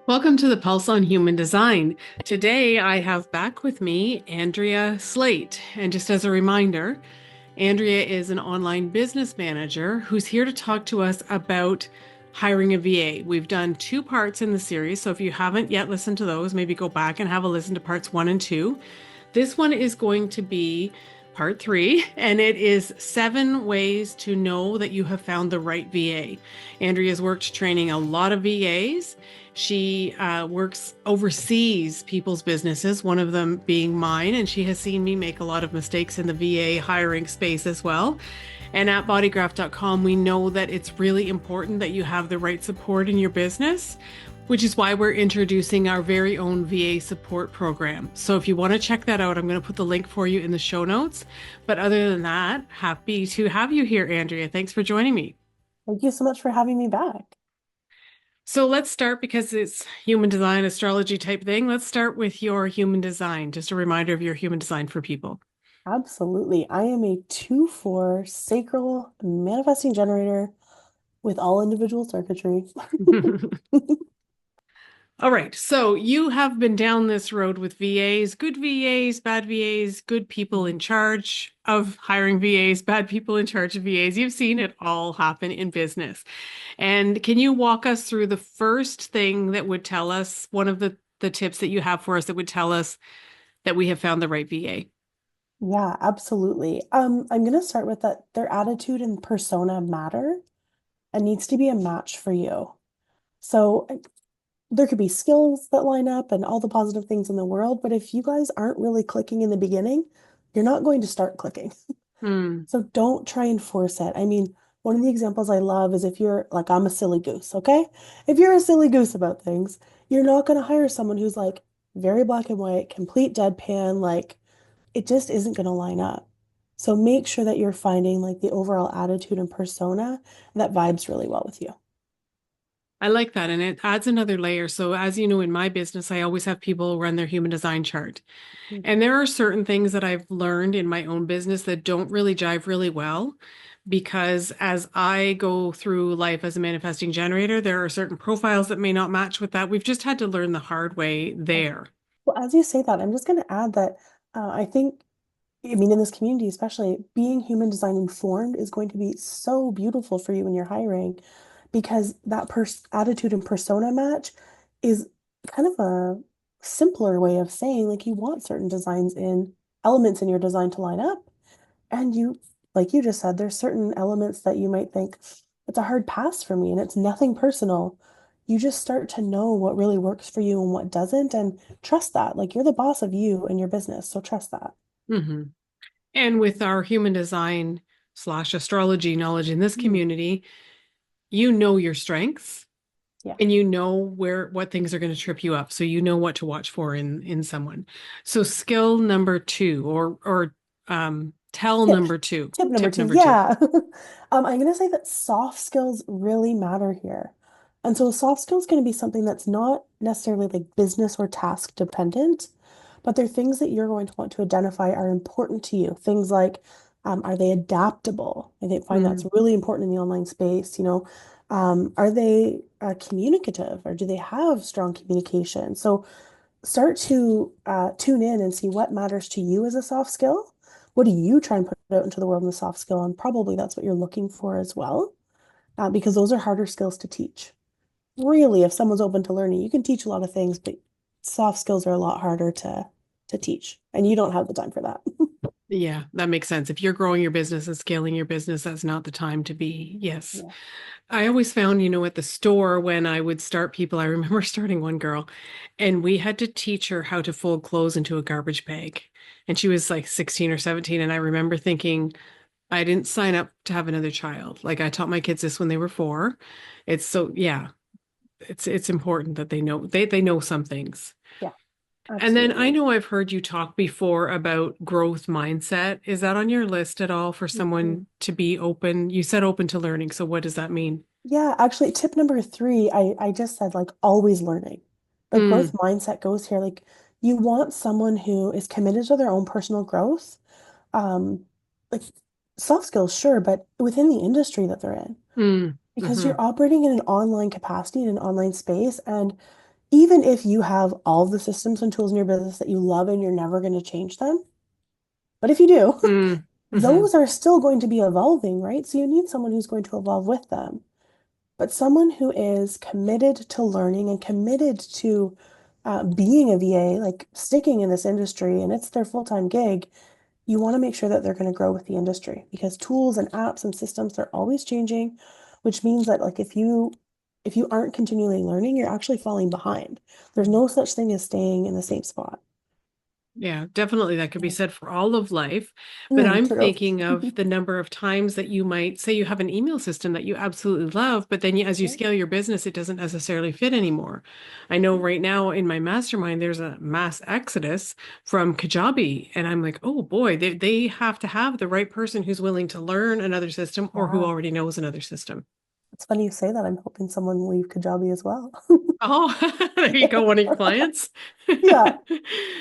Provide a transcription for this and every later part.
Welcome to the Pulse on Human Design. Today I have back with me Andrea Slate. And just as a reminder, Andrea is an online business manager who's here to talk to us about hiring a VA. We've done two parts in the series, so if you haven't yet listened to those, maybe go back and have a listen to parts 1 and 2. This one is going to be part 3, and it is 7 ways to know that you have found the right VA. Andrea's worked training a lot of VAs. She works overseas people's businesses, one of them being mine, and she has seen me make a lot of mistakes in the VA hiring space as well. And at bodygraph.com, we know that it's really important that you have the right support in your business, which is why we're introducing our very own VA support program. So if you want to check that out, I'm going to put the link for you in the show notes. But other than that, happy to have you here, Andrea. Thanks for joining me. Thank you so much for having me back. So let's start because it's human design, astrology type thing. Let's start with your human design. Just a reminder of your human design for people. Absolutely. I am a 2/4 sacral manifesting generator with all individual circuitry. All right. So you have been down this road with VAs, good VAs, bad VAs, good people in charge of hiring VAs, bad people in charge of VAs. You've seen it all happen in business. And can you walk us through the first thing that would tell us, one of the tips that you have for us that would tell us that we have found the right VA? Yeah, absolutely. I'm going to start with that their attitude and persona matter and needs to be a match for you. So there could be skills that line up and all the positive things in the world, but if you guys aren't really clicking in the beginning, you're not going to start clicking. Hmm. So don't try and force it. I mean, one of the examples I love is if you're like, I'm a silly goose, okay? If you're a silly goose about things, you're not going to hire someone who's like very black and white, complete deadpan, like it just isn't going to line up. So make sure that you're finding like the overall attitude and persona that vibes really well with you. I like that. And it adds another layer. So, as you know, in my business, I always have people run their human design chart. And there are certain things that I've learned in my own business that don't really jive really well because as I go through life as a manifesting generator, there are certain profiles that may not match with that. We've just had to learn the hard way there. Well, as you say that, I'm just going to add that I think, I mean, in this community, especially being human design informed is going to be so beautiful for you when you're hiring because that pers attitude and persona match is kind of a simpler way of saying like you want certain designs in elements in your design to line up. And you, like you just said, there's certain elements that you might think it's a hard pass for me and it's nothing personal. You just start to know what really works for you and what doesn't, and trust that. Like you're the boss of you and your business, so trust that. Hmm. And with our human design slash astrology knowledge in this Mm. community, you know your strengths Yeah. and you know where what things are going to trip you up. So you know what to watch for in someone. So skill number two or tell Tip. number two, Tip number tip two. number two. Yeah. I'm going to say that soft skills really matter here. And so soft skills going to be something that's not necessarily like business or task dependent, but they're things that you're going to want to identify are important to you. Things like, are they adaptable? I think find that's Mm. really important in the online space. Are they communicative or do they have strong communication? So start to tune in and see what matters to you as a soft skill. What do you try and put out into the world in a soft skill? And probably that's what you're looking for as well, because those are harder skills to teach. Really, if someone's open to learning, you can teach a lot of things, but soft skills are a lot harder to teach, and you don't have the time for that. Yeah, that makes sense. If you're growing your business and scaling your business, that's not the time to be. Yes. Yeah. I always found, at the store when I would start people, I remember starting one girl and we had to teach her how to fold clothes into a garbage bag. And she was like 16 or 17. And I remember thinking, I didn't sign up to have another child. Like I taught my kids this when they were 4. It's so, yeah, it's important that they know some things. Yeah, And then I absolutely. know I've heard you talk before about growth mindset. Is that on your list at all for Mhm. someone to be open? You said open to learning. So what does that mean? Yeah, actually, tip number three, I just said like always learning. The growth Mm, mindset goes here. Like you want someone who is committed to their own personal growth. Like soft skills, sure, but within the industry that they're in. mm, Because hmm. you're operating in an online capacity, in an online space, and even if you have all the systems and tools in your business that you love and you're never going to change them, but if you do, Mm, hmm. those are still going to be evolving, right? So you need someone who's going to evolve with them. But someone who is committed to learning and committed to being a VA, like sticking in this industry and it's their full-time gig, you want to make sure that they're going to grow with the industry because tools and apps and systems, they're always changing, which means that like if you aren't continually learning, you're actually falling behind. There's no such thing as staying in the same spot. Yeah, definitely that could be Yeah. said for all of life. But I'm True. thinking of the number of times that you might say you have an email system that you absolutely love, but then as you Yeah. scale your business, it doesn't necessarily fit anymore. I know right now in my mastermind, there's a mass exodus from Kajabi. And I'm like, oh boy, they have to have the right person who's willing to learn another system or who Yeah. already knows another system. It's funny you say that. I'm hoping someone will leave Kajabi as well. Oh, there you go, one of your clients. Yeah.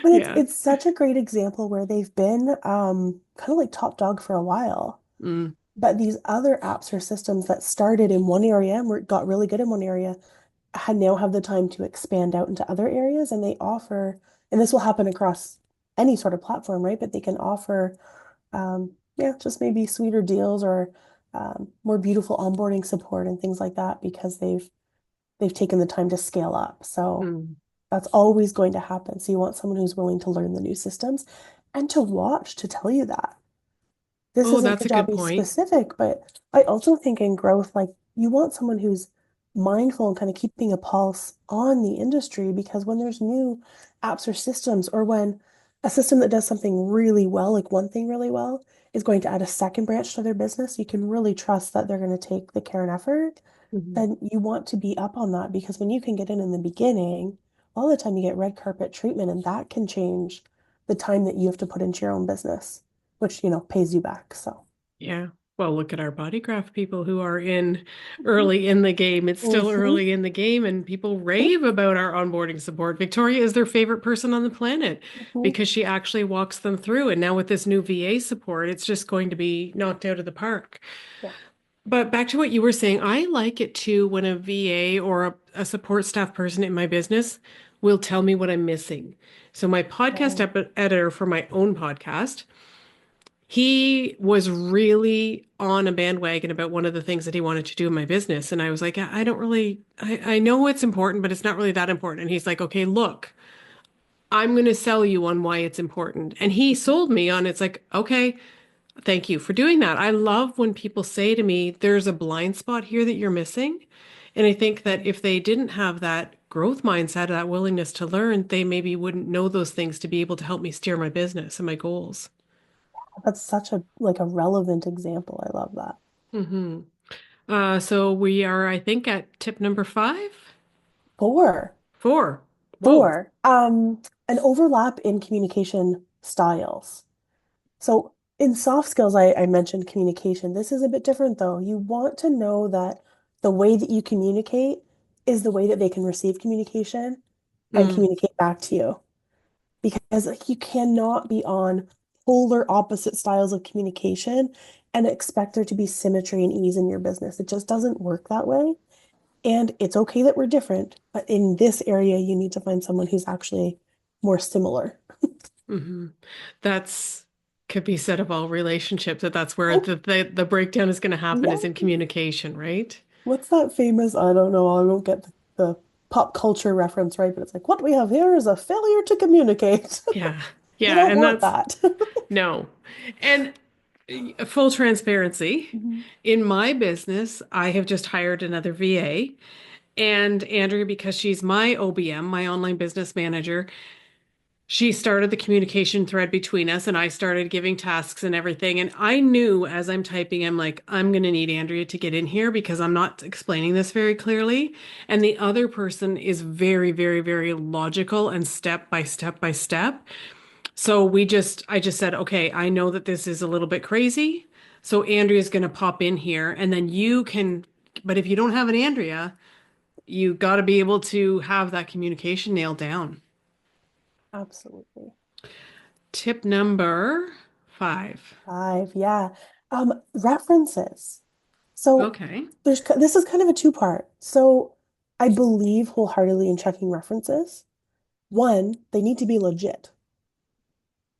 But it's Yeah. it's such a great example where they've been kind of like top dog for a while. Mm, But these other apps or systems that started in one area and got really good in one area had now have the time to expand out into other areas and they offer, and this will happen across any sort of platform, right? But they can offer yeah, just maybe sweeter deals or more beautiful onboarding support and things like that because they've taken the time to scale up. So mm. that's always going to happen. So you want someone who's willing to learn the new systems and to watch to tell you that. This Oh, isn't that's a good Kajabi point. specific, but I also think in growth, like you want someone who's mindful and kind of keeping a pulse on the industry because when there's new apps or systems, or when a system that does something really well, like one thing really well, is going to add a second branch to their business, you can really trust that they're going to take the care and effort. Mhm. Then you want to be up on that because when you can get in the beginning, all the time you get red carpet treatment, and that can change the time that you have to put into your own business, which, pays you back. So, Yeah. Well, look at our Bodygraph people who are in mhm. early in the game. It's still Mhm. early in the game, and people Yeah. rave about our onboarding support. Victoria is their favorite person on the planet Mhm. because she actually walks them through. And now with this new VA support, it's just going to be knocked out of the park. Yeah. But back to what you were saying, I like it too when a VA or a support staff person in my business will tell me what I'm missing. So, my podcast Oh, editor for my own podcast, he was really on a bandwagon about one of the things that he wanted to do in my business. And I was like, I don't really, I know it's important, but it's not really that important. And he's like, okay, look, I'm going to sell you on why it's important. And he mhm. sold me on it's like, okay, thank you for doing that. I love when people say to me, there's a blind spot here that you're missing. And I think that Oh, if they didn't have that growth mindset, that willingness to learn, they maybe wouldn't know those things to be able to help me steer my business and my goals. that's such a like a relevant example. I love that. Hmm. So we are, I think, at tip number five, Four. four. Whoa. Four. An overlap in communication styles. So in soft skills, I mentioned communication. This is a bit different though. You want to know that the way that you communicate is the way that they can receive communication and Mm, communicate back to you. Because like you cannot be on polar opposite styles of communication and expect there to be symmetry and ease in your business. It just doesn't work that way. And it's okay that we're different, but in this area, you need to find someone who's actually more similar. hmm. That's could be said of all relationships that that's where Oh, the breakdown is going to happen is yeah. in communication, right? What's that famous? I don't know. I won't get the pop culture reference right, but it's like what we have here is a failure to communicate. Yeah. You Yeah, don't and want that's that. no. And full transparency, Mhm. in my business, I have just hired another VA. And Andrea, because she's my OBM, my online business manager, she started the communication thread between us and I started giving tasks and everything. And I knew as I'm typing, I'm like, I'm going to need Andrea to get in here because I'm not explaining this very clearly. And the other person is very, very, very logical and step by step by step. So I just said, okay, I know that this is a little bit crazy. So Andrea's going to pop in here and then you can, but if you don't have an Andrea, you got to be able to have that communication nailed down. Absolutely. Tip number five. Five, yeah. References. So Okay. this is kind of a two-part. So I believe wholeheartedly in checking references. One, they need to be legit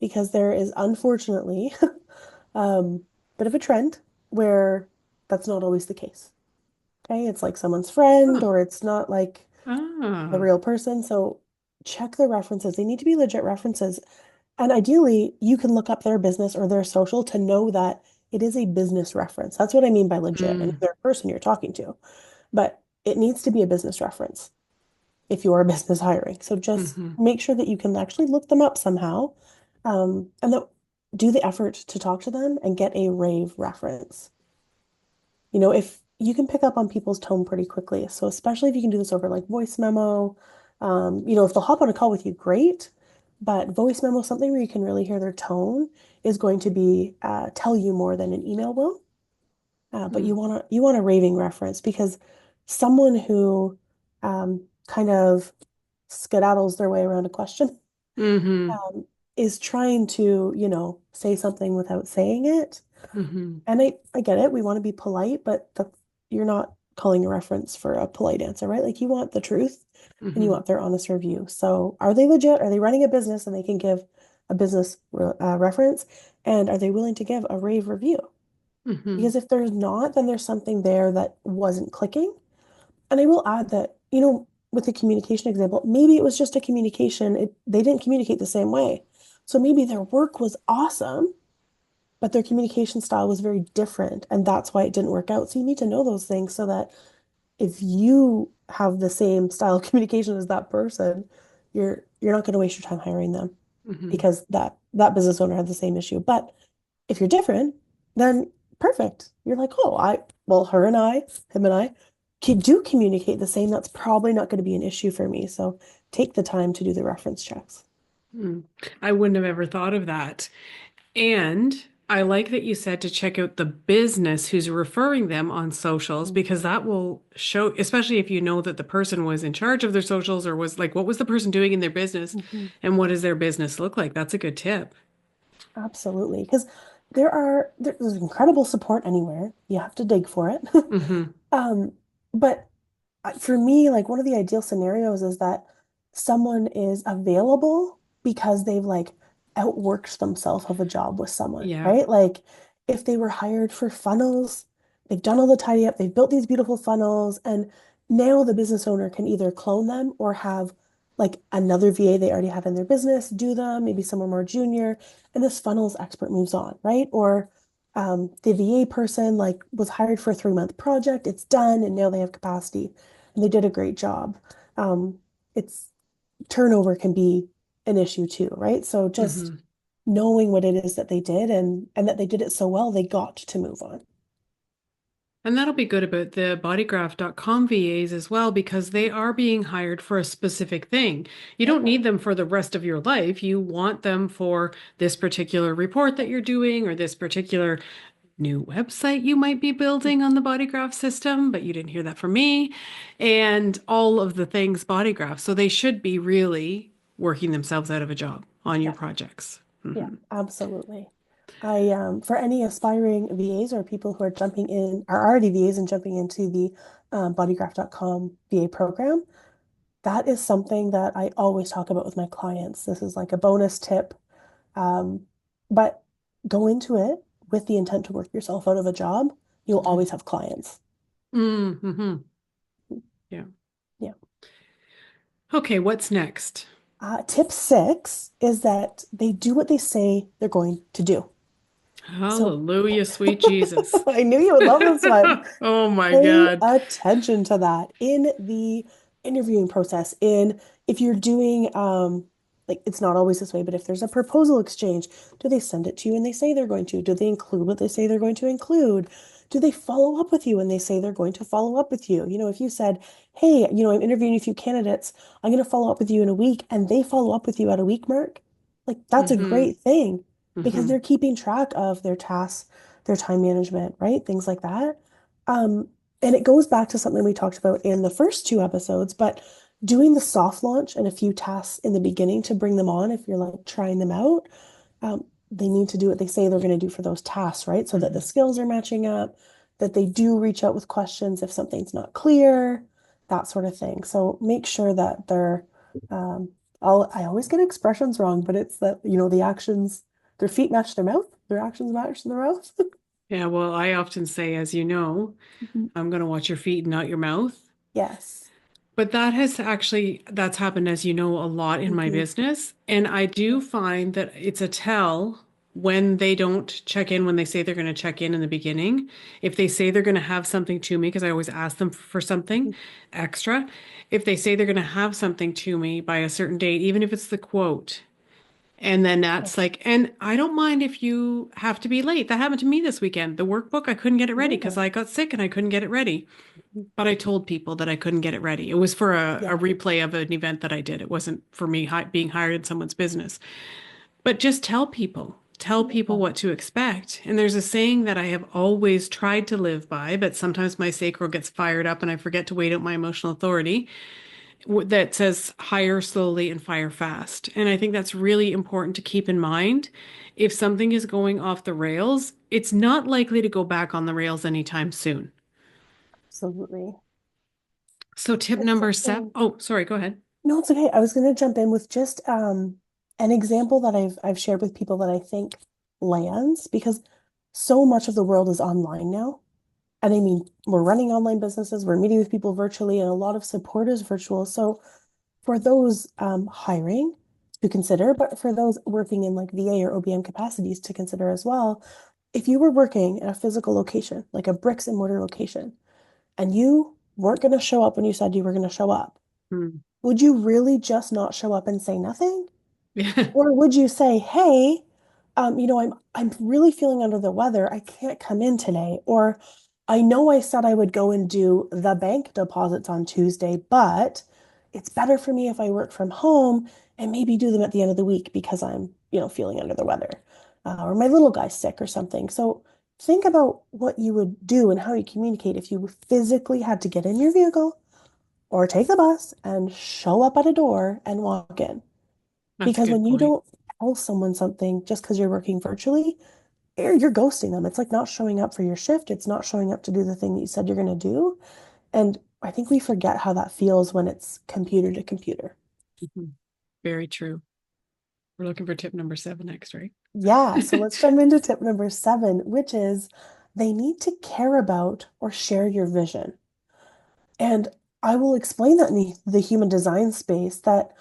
because there is unfortunately um, bit of a trend where that's not always the case. Okay, it's like someone's friend Huh. or it's not like the Ah. real person. So check the references. They need to be legit references. And ideally, you can look up their business or their social to know that it is a business reference. That's what I mean by legit. And Mm, they're a person you're talking to, but it needs to be a business reference if you are business hiring. So just hmm make sure that you can actually look them up somehow, and that do the effort to talk to them and get a rave reference. If you can pick up on people's tone pretty quickly. So especially if you can do this over like voice memo, if they'll hop on a call with you, great. But voice memo, something where you can really hear their tone, is going to be tell you more than an email will. But you want a raving reference because someone who kind of skedaddles their way around a question hmm um, is trying to, say something without saying it. hmm And I get it. We want to be polite, but you're not calling a reference for a polite answer, right? Like you want the truth and you hmm want their honest review. So are they legit? Are they running a business and they can give a business reference? And are they willing to give a rave review? hmm Because if there's not, then there's something there that wasn't clicking. And I will add that, with the communication example, maybe it was just a communication. They didn't communicate the same way. So maybe their work was awesome, but their communication style was very different. And that's why it didn't work out. So you need to know those things so that if you have the same style of communication as that person, you're not going to waste your time hiring them hmm because that business owner had the same issue. But if you're different, then perfect. You're like, oh, him and I, do communicate the same. That's probably not going to be an issue for me. So take the time to do the reference checks. Mm. I wouldn't have ever thought of that. And I like that you said to check out the business who's referring them on socials because Mhm. that will show, especially if you know that the person was in charge of their socials or was like, what was the person doing in their business Mhm. and what does their business look like? That's a good tip. Absolutely. Because there's incredible support anywhere. You have to dig for it. hmm Um, but for me, like one of the ideal scenarios is that someone is available because they've like outworked themselves of a job with someone, Yeah. right? Like if they were hired for funnels, they've done all the tidy up, they've built these beautiful funnels, and now the business owner can either clone them or have like another VA they already have in their business do them, maybe someone more junior, and this funnels expert moves on, right? Or the VA person like was hired for a 3-month project, it's done, and now they have capacity and they did a great job. It's turnover can be an issue too, right? So just hmm knowing what it is that they did and that they did it so well, they got to move on. And that'll be good about the bodygraph.com VAs as well because they are being hired for a specific thing. You don't Yeah. need them for the rest of your life. You want them for this particular report that you're doing or this particular new website you might be building on the Bodygraph system, but you didn't hear that from me, and all of the things Bodygraph. So they should be really working themselves out of a job on your Yeah. projects. Yeah, absolutely. For any aspiring VAs or people who are already VAs and jumping into the bodygraph.com VA program, that is something that I always talk about with my clients. This is like a bonus tip. Um, but go into it with the intent to work yourself out of a job. You'll always have clients. Mm-hmm. Yeah. Yeah. Okay, what's next? Tip 6 is that they do what they say they're going to do. So Hallelujah, sweet Jesus. I knew you would love this one. Oh my Pay God. attention to that in the interviewing process. If you're doing like it's not always this way, but if there's a proposal exchange, do they send it to you and they say they're going to? Do they include what they say they're going to include? Do they follow up with you when they say they're going to follow up with you? If you said, "Hey, I'm interviewing a few candidates. I'm going to follow up with you in a week," and they follow up with you at a week mark, like that's a Mm-hmm. great thing because Mm-hmm. they're keeping track of their tasks, their time management, right? Things like that. Um, and it goes back to something we talked about in the first two episodes, but doing the soft launch and a few tasks in the beginning to bring them on if you're like trying them out, they need to do what they say they're going to do for those tasks, right? So that the Mm-hmm. skills are matching up, that they do reach out with questions if something's not clear. that sort of thing. So make sure that um, I always get expressions wrong, but it's that, the actions, their feet match their mouth, their actions match their mouth. Yeah, well, I often say, as you know, Mhm. I'm going to watch your feet, not your mouth. Yes. But that's happened, as you know, a lot in my Hmm. business. And I do find that it's a tell when they don't check in, when they say they're going to check in the beginning. If they say they're going to have something to me, because I always ask them for something extra. If they say they're going to have something to me by a certain date, even if it's the quote, and then that's Yes. like, and I don't mind if you have to be late. That happened to me this weekend. The workbook, I couldn't get it ready because Yeah. I got sick and I couldn't get it ready. But I told people that I couldn't get it ready. It was for a Yeah. replay of an event that I did. It wasn't for me being hired in someone's business. But just tell people Yeah. what to expect. And there's a saying that I have always tried to live by, but sometimes my sacral gets fired up and I forget to wait out my emotional authority that says hire slowly and fire fast. And I think that's really important to keep in mind. If something is going off the rails, it's not likely to go back on the rails anytime soon. Absolutely. So tip It's number seven. something. Oh, sorry, go ahead. No, it's okay. I was going to jump in with just an example that I've shared with people that I think lands because so much of the world is online now. And I mean, we're running online businesses, we're meeting with people virtually, and a lot of support is virtual. So for those hiring to consider, but for those working in like VA or OBM capacities to consider as well, if you were working at a physical location, like a bricks and mortar location, and you weren't going to show up when you said you were going to show up, Hmm. would you really just not show up and say nothing? Yeah, Or would you say, hey, I'm really feeling under the weather. I can't come in today. Or I know I said I would go and do the bank deposits on Tuesday, but it's better for me if I work from home and maybe do them at the end of the week because I'm, feeling under the weather. Or my little guy's sick or something. So think about what you would do and how you communicate if you physically had to get in your vehicle or take the bus and show up at a door and walk in. that's a Because good when you point. don't tell someone something just because you're working virtually, you're ghosting them. It's like not showing up for your shift. It's not showing up to do the thing that you said you're going to do. And I think we forget how that feels when it's computer to computer. Mhm. Very true. We're looking for tip number seven next, right? Yeah, so let's jump into tip number 7, which is they need to care about or share your vision. And I will explain that in the human design space that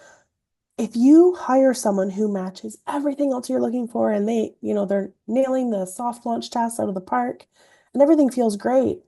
if you hire someone who matches everything else you're looking for and they're nailing the soft launch tasks out of the park and everything feels great,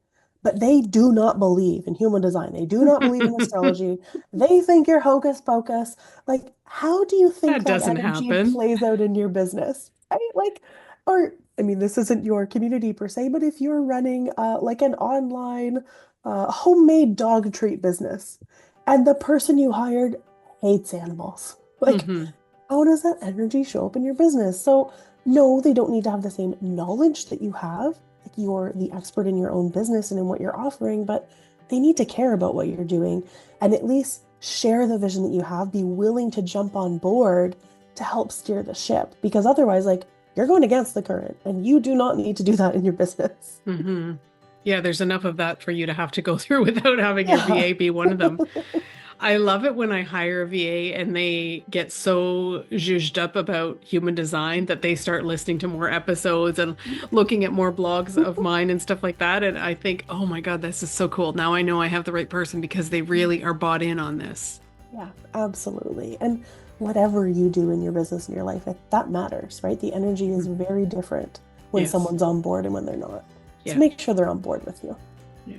but they do not believe in human design. They do not believe in astrology. They think you're hocus pocus. Like, how do you think That that doesn't energy happen. plays out in your business? Right? Like, or I mean, this isn't your community per se, but if you're running like an online homemade dog treat business and the person you hired hates animals. Like, Hmm. how does that energy show up in your business? So, no, they don't need to have the same knowledge that you have. Like, you're the expert in your own business and in what you're offering, but they need to care about what you're doing and at least share the vision that you have, be willing to jump on board to help steer the ship. Because otherwise, like, you're going against the current and you do not need to do that in your business. Hmm. Yeah, there's enough of that for you to have to go through without having your Yeah. VA be one of them. I love it when I hire a VA and they get so zhuzhed up about human design that they start listening to more episodes and looking at more blogs of mine and stuff like that. And I think, oh my God, this is so cool. Now I know I have the right person because they really are bought in on this. Yeah, absolutely. And whatever you do in your business and your life, that matters, right? The energy is Mhm. very different when Yes. someone's on board and when they're not. So Yeah. make sure they're on board with you. Yeah.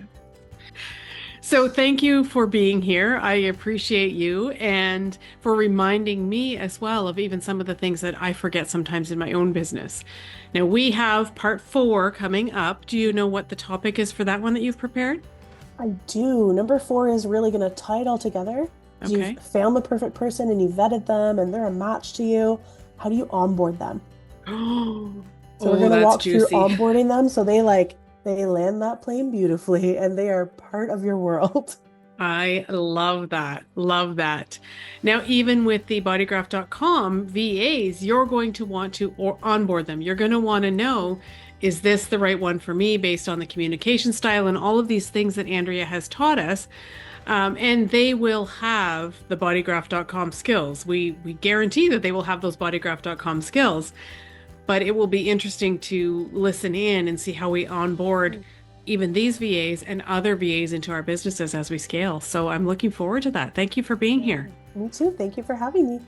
So thank you for being here. I appreciate you and for reminding me as well of even some of the things that I forget sometimes in my own business. Now we have part 4 coming up. Do you know what the topic is for that one that you've prepared? I do. Number 4 is really going to tie it all together. You've Okay. found the perfect person and you vetted them and they're a match to you. How do you onboard them? So we're Oh, going to that's walk through juicy. onboarding them so they land that plane beautifully and they are part of your world. I love that. Love that. Now, even with the bodygraph.com VAs, you're going to want to onboard them. You're going to want to know, is this the right one for me based on the communication style and all of these things that Andrea has taught us? And they will have the bodygraph.com skills. We guarantee that they will have those bodygraph.com skills, but it will be interesting to listen in and see how we onboard even these VAs and other VAs into our businesses as we scale. So I'm looking forward to that. Thank you for being Yeah, here. me too. Thank you for having me.